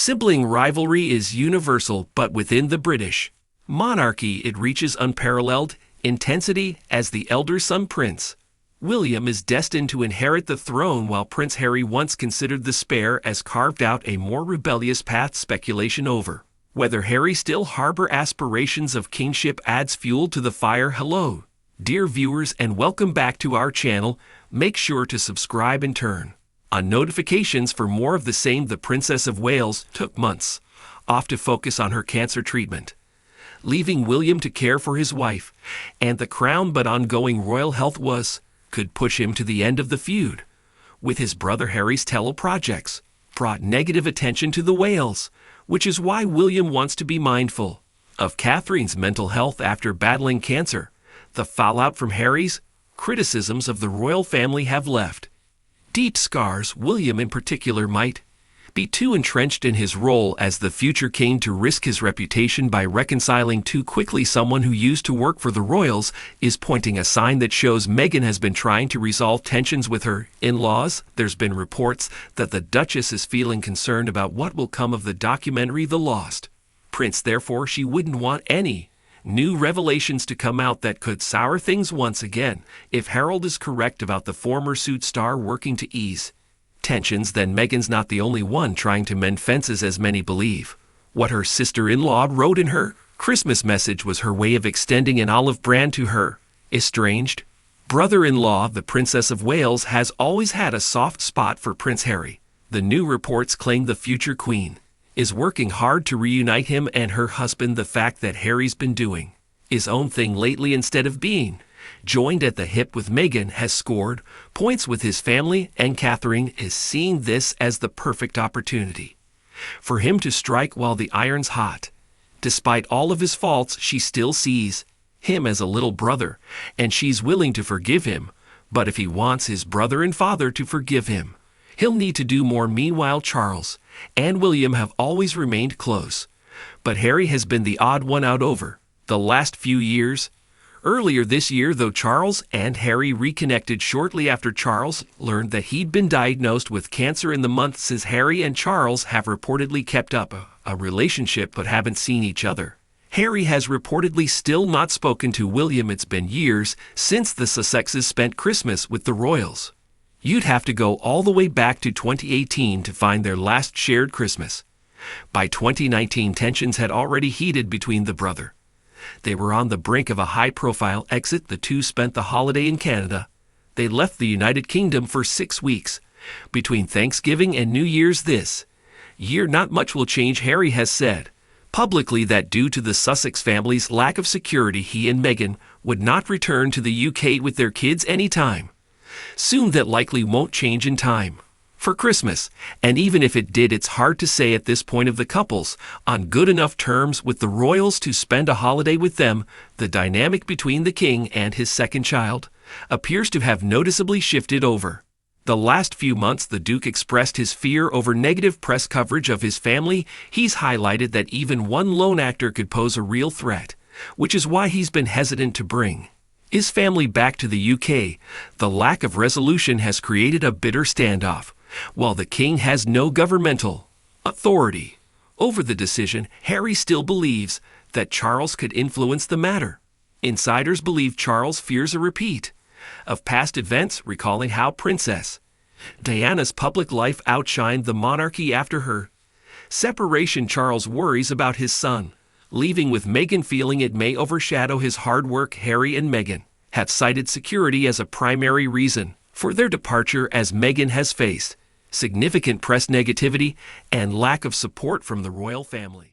Sibling rivalry is universal, but within the British monarchy it reaches unparalleled intensity as the elder son Prince William is destined to inherit the throne, while Prince Harry once considered the spare as carved out a more rebellious path. Speculation over whether Harry still harbor aspirations of kingship adds fuel to the fire. Hello, dear viewers, and welcome back to our channel. Make sure to subscribe and turn on notifications for more of the same. The Princess of Wales took months off to focus on her cancer treatment, leaving William to care for his wife and the crown, but ongoing royal health could push him to the end of the feud with his brother. Harry's projects brought negative attention to the Wales, which is why William wants to be mindful of Catherine's mental health after battling cancer. The fallout from Harry's criticisms of the royal family have left deep scars. William in particular might be too entrenched in his role as the future king to risk his reputation by reconciling too quickly. Someone who used to work for the royals is pointing a sign that shows Meghan has been trying to resolve tensions with her in-laws. There's been reports that the Duchess is feeling concerned about what will come of the documentary The Lost Prince. Therefore, she wouldn't want any new revelations to come out that could sour things once again. If Harold is correct about the former Suits star working to ease tensions, then Meghan's not the only one trying to mend fences, as many believe. What her sister-in-law wrote in her Christmas message was her way of extending an olive branch to her estranged brother-in-law. The Princess of Wales has always had a soft spot for Prince Harry. The new reports claim the future queen is working hard to reunite him and her husband. The fact that Harry's been doing his own thing lately instead of being joined at the hip with Meghan has scored points with his family, and Catherine is seeing this as the perfect opportunity for him to strike while the iron's hot. Despite all of his faults, she still sees him as a little brother, and she's willing to forgive him. But if he wants his brother and father to forgive him, he'll need to do more. Meanwhile, Charles and William have always remained close, but Harry has been the odd one out over the last few years. Earlier this year, though, Charles and Harry reconnected shortly after Charles learned that he'd been diagnosed with cancer. In the months since, Harry and Charles have reportedly kept up a relationship but haven't seen each other. Harry has reportedly still not spoken to William. It's been years since the Sussexes spent Christmas with the royals. You'd have to go all the way back to 2018 to find their last shared Christmas. By 2019, tensions had already heated between the brothers. They were on the brink of a high-profile exit. The two spent the holiday in Canada. They left the United Kingdom for 6 weeks between Thanksgiving and New Year's this year. Not much will change. Harry has said publicly that due to the Sussex family's lack of security, he and Meghan would not return to the UK with their kids anytime soon. That likely won't change in time for Christmas, and even if it did, it's hard to say at this point if the couple's on good enough terms with the royals to spend a holiday with them. The dynamic between the king and his second child appears to have noticeably shifted over the last few months. The Duke expressed his fear over negative press coverage of his family. He's highlighted that even one lone actor could pose a real threat, which is why he's been hesitant to bring his family back to the UK. The lack of resolution has created a bitter standoff. While the king has no governmental authority over the decision, Harry still believes that Charles could influence the matter. Insiders believe Charles fears a repeat of past events, recalling how Princess Diana's public life outshined the monarchy after her separation. Charles worries about his son leaving with Meghan, feeling it may overshadow his hard work. Harry and Meghan have cited security as a primary reason for their departure, as Meghan has faced significant press negativity and lack of support from the royal family.